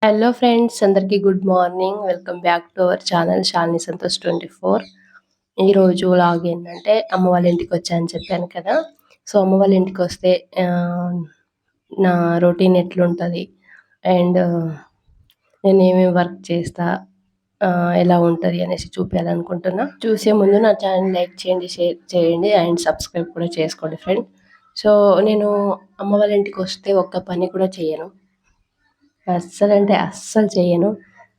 Hello friends, అందరికీ good morning. Welcome back to our channel Shalini Santosh 24. ఈరోజు vlog ఏంటంటే అమ్మ వాళ్ళ ఇంటికి వచ్చానని చెప్పాను కదా. సో అమ్మ వాళ్ళ ఇంటికి వస్తే నా రొటీన్ ఎట్లుంటుంది అండ్ నేను ఏమేమి వర్క్ చేస్తా, ఎలా ఉంటుంది అనేసి చూపించాలనుకుంటున్నా. చూసే ముందు నా ఛానల్ లైక్ చేయండి, షేర్ చేయండి అండ్ సబ్స్క్రైబ్ కూడా చేసుకోండి ఫ్రెండ్. సో నేను అమ్మ వాళ్ళ ఇంటికి వస్తే ఒక్క పని కూడా చేయను, అస్సలంటే అస్సలు చెయ్యను.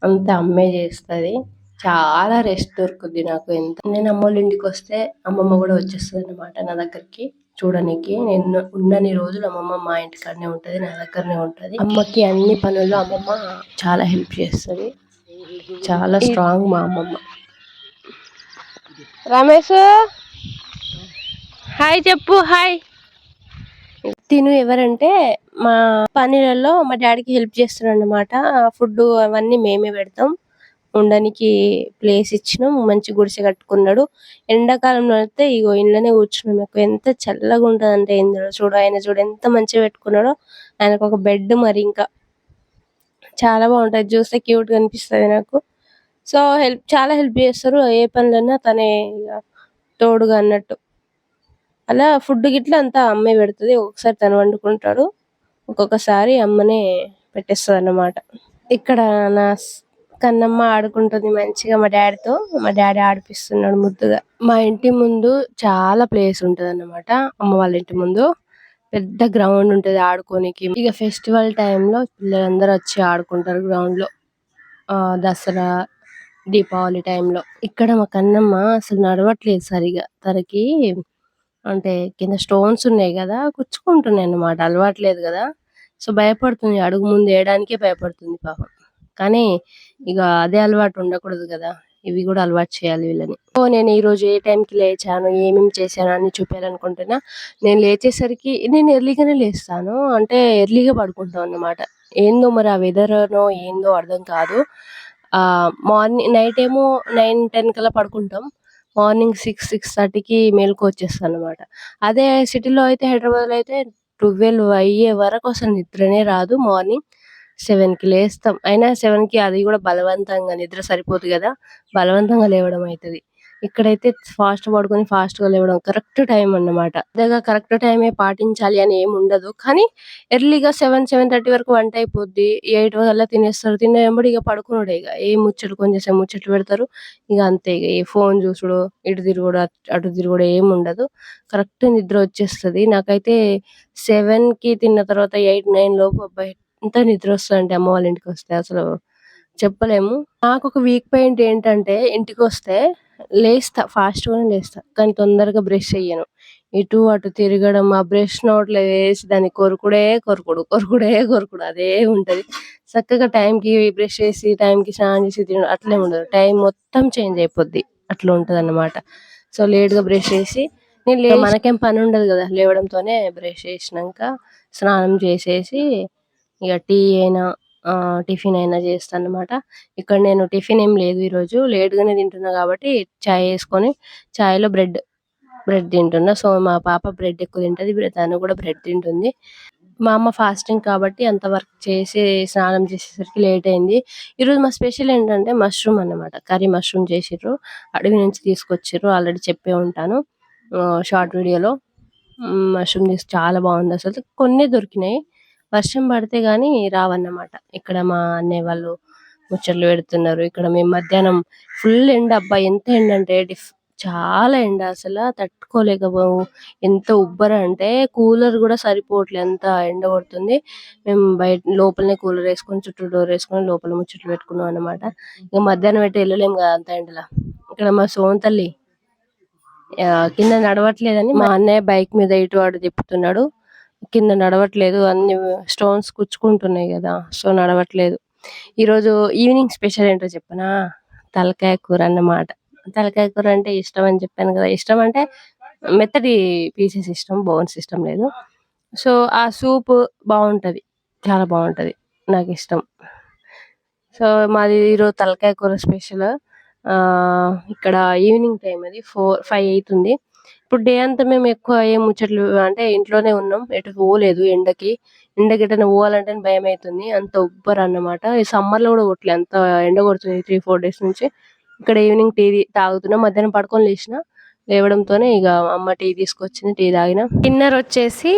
అంతా అమ్మే చేస్తుంది. చాలా రెస్ట్ దొరుకుద్ది నాకు. నేను అమ్మోళ్ళ ఇంటికి వస్తే అమ్మమ్మ కూడా వచ్చేస్తుంది అనమాట నా దగ్గరికి చూడడానికి. నేను ఉన్నన్ని రోజులు అమ్మమ్మ మా ఇంటికాడనే ఉంటుంది, నా దగ్గరనే ఉంటుంది. అమ్మకి అన్ని పనుల్లో అమ్మమ్మ చాలా హెల్ప్ చేస్తుంది. చాలా స్ట్రాంగ్ మా అమ్మమ్మ. రమేష్ హాయ్ చెప్పు. హాయ్. తిను ఎవరంటే మా పనులలో మా డాడీకి హెల్ప్ చేస్తున్నాడు అనమాట. ఫుడ్ అవన్నీ మేమే పెడతాం. ఉండడానికి ప్లేస్ ఇచ్చినాం, మంచి గుడిసె కట్టుకున్నాడు. ఎండాకాలంలో అయితే ఇగో ఇంట్లోనే కూర్చున్నాం. మాకు ఎంత చల్లగా ఉంటుంది అంటే ఇందులో చూడు ఎంత మంచిగా పెట్టుకున్నాడో. ఆయనకు ఒక బెడ్, మరి ఇంకా చాలా బాగుంటది, చూస్తే క్యూట్ గా అనిపిస్తుంది నాకు. సో చాలా హెల్ప్ చేస్తారు. ఏ పనులన్నా తనే తోడుగా అన్నట్టు. అలా ఫుడ్ గిట్లా అంతా అమ్మే పెడుతుంది. ఒక్కొక్కసారి తను వండుకుంటాడు, ఒక్కొక్కసారి అమ్మనే పెట్టేస్తుంది అన్నమాట. ఇక్కడ నా కన్నమ్మ ఆడుకుంటుంది మంచిగా మా డాడీతో. మా డాడీ ఆడిపిస్తున్నాడు ముద్దుగా. మా ఇంటి ముందు చాలా ప్లేస్ ఉంటది అన్నమాట. అమ్మ వాళ్ళ ఇంటి ముందు పెద్ద గ్రౌండ్ ఉంటది ఆడుకోనికి. ఇక ఫెస్టివల్ టైంలో పిల్లలందరూ వచ్చి ఆడుకుంటారు గ్రౌండ్ లో. దసరా, దీపావళి టైంలో. ఇక్కడ మా కన్నమ్మ అసలు నడవట్లేదు సరిగా. తనకి అంటే కింద స్టోన్స్ ఉన్నాయి కదా, గుచ్చుకుంటున్నాయి అన్నమాట. అలవాట్లేదు కదా, సో భయపడుతుంది. అడుగు ముందు వేయడానికే భయపడుతుంది పాపం. కానీ ఇక అదే అలవాటు ఉండకూడదు కదా, ఇవి కూడా అలవాటు చేయాలి వీళ్ళని. సో నేను ఈ రోజు ఏ టైంకి లేచాను, ఏమేమి చేశాను అని చూపించాలనుకుంటున్నా. నేను లేచేసరికి నేను ఎర్లీగానే లేస్తాను, అంటే ఎర్లీగా పడుకుంటాను అన్నమాట. ఏందో మరి ఆ వెదర్నో ఏందో అర్థం కాదు. మార్నింగ్ నైట్ ఏమో 9-10 కల్లా పడుకుంటాం. మార్నింగ్ 6-6:30కి మేలుకు వచ్చేస్తాను అనమాట. అదే సిటీలో అయితే, హైదరాబాద్లో అయితే 12 అయ్యే వరకు అసలు నిద్రనే రాదు. మార్నింగ్ 7కి లేస్తాం. అయినా 7కి అది కూడా బలవంతంగా, నిద్ర సరిపోదు కదా, బలవంతంగా లేవడం అవుతుంది. ఇక్కడైతే ఫాస్ట్ పడుకొని ఫాస్ట్ గా లేవడం కరెక్ట్ టైం అన్నమాట. అదేగా కరెక్ట్ టైమే పాటించాలి అని ఏమి ఉండదు. కానీ ఎర్లీగా 7-7:30 వరకు వంట అయిపోద్ది. 8 కల్లా తినేస్తారు. తిన్న వెంబడి ఇక పడుకునుడే. ఇక ఏ ముచ్చట్లు, కొంచెం ముచ్చట్లు పెడతారు. ఇక అంతే. ఇక ఈ ఫోన్ చూసుడు, ఇటు తిరుగుడు, అటు తిరుగుడు ఏమి ఉండదు. కరెక్ట్ నిద్ర వచ్చేస్తుంది. నాకైతే 7కి తిన్న తర్వాత 8-9 లోపు అబ్బాయి ఎంత నిద్ర వస్తుందంటే అమ్మ వాళ్ళ ఇంటికి వస్తే అసలు చెప్పలేము. నాకు ఒక వీక్ పాయింట్ ఏంటంటే, ఇంటికి వస్తే లేస్తా, ఫాస్ట్ గానే లేస్తా, కానీ తొందరగా బ్రష్ చెయ్యను. ఇటు అటు తిరగడం, ఆ బ్రష్ నోట్లో వేసి దాన్ని కొరుకుడు అదే ఉంటది. చక్కగా టైంకి బ్రష్ చేసి, టైంకి స్నానం చేసి తినడం అట్లే ఉండదు. టైం మొత్తం చేంజ్ అయిపోద్ది. అట్లా ఉంటది అన్నమాట. సో లేట్ గా బ్రష్ చేసి మనకేం పని ఉండదు కదా, లేవడంతోనే బ్రష్ చేసినాక స్నానం చేసేసి ఇక టీ అయినా టిఫిన్ అయినా చేస్తా అన్నమాట. ఇక్కడ నేను టిఫిన్ ఏం లేదు ఈరోజు, లేట్ గానే తింటున్నా కాబట్టి చాయ్ వేసుకొని చాయ్లో బ్రెడ్ తింటున్నా. సో మా పాప బ్రెడ్ ఎక్కువ తింటది, తను కూడా బ్రెడ్ తింటుంది. మా అమ్మ ఫాస్టింగ్ కాబట్టి అంత వర్క్ చేసి స్నానం చేసేసరికి లేట్ అయింది. ఈరోజు మా స్పెషల్ ఏంటంటే మష్రూమ్ అన్నమాట. కర్రీ మష్రూమ్ చేసిర్రు, అడవి నుంచి తీసుకొచ్చిర్రు. ఆల్రెడీ చెప్పే ఉంటాను షార్ట్ వీడియోలో. మష్రూమ్ తీసి చాలా బాగుంది. అసలు కొన్ని దొరికినాయి, వర్షం పడితే గానీ రావన్నమాట. ఇక్కడ మా అన్నయ్య వాళ్ళు ముచ్చట్లు పెడుతున్నారు. ఇక్కడ మేము మధ్యాహ్నం ఫుల్ ఎండ, అబ్బా ఎంత ఎండ అంటే చాలా ఎండ, అసలు తట్టుకోలేకపోయాము. ఎంత ఉబ్బర అంటే కూలర్ కూడా సరిపోవట్లేదు, ఎంత ఎండ కొడుతుంది. మేము బయట లోపలనే కూలర్ వేసుకొని, చుట్టూ డోర్ వేసుకొని లోపల ముచ్చట్లు పెట్టుకున్నాం అనమాట. ఇక మధ్యాహ్నం అయితే వెళ్ళలేము కదా అంత ఎండలా. ఇక్కడ మా సోంతల్లి కింద నడవట్లేదని మా అన్నయ్య బైక్ మీద ఇటు అటు తిప్పుతున్నాడు. కింద నడవట్లేదు, అన్ని స్టోన్స్ కుచ్చుకుంటున్నాయి కదా, సో నడవట్లేదు. ఈరోజు ఈవినింగ్ స్పెషల్ ఏంటో చెప్పనా, తలకాయ కూర అన్నమాట. తలకాయ కూర అంటే ఇష్టం అని చెప్పాను కదా. ఇష్టం అంటే మెత్తటి పీసెస్ ఇష్టం, బోన్స్ ఇష్టం లేదు. సో ఆ సూప్ బాగుంటది, చాలా బాగుంటది, నాకు ఇష్టం. సో మాది ఈరోజు తలకాయ కూర స్పెషల్. ఇక్కడ ఈవినింగ్ టైం, అది 4-5 అవుతుంది. ఇప్పుడు డే అంతా మేము ఎక్కువ ఏం ముచ్చట్లు అంటే ఇంట్లోనే ఉన్నాం. ఎటు పోలేదు ఎండకి. ఎండకి ఎటైనా పోవాలంటేనే భయమైతుంది. అంత ఉబ్బరన్నమాట. ఈ సమ్మర్‌లో గూడా కొట్టలే. అంత ఎండ కొడుతుంది 3, 4 డేస్ నుంచి. ఇక్కడ ఈవినింగ్ టీ తాగుతున్నా. మధ్యాహ్నం పడుకొని లేషినా. లేవడంతోనే ఇగ అమ్మ టీ తీసుకొచ్చింది. టీ తాగిన. డిన్నర్ వచ్చేసి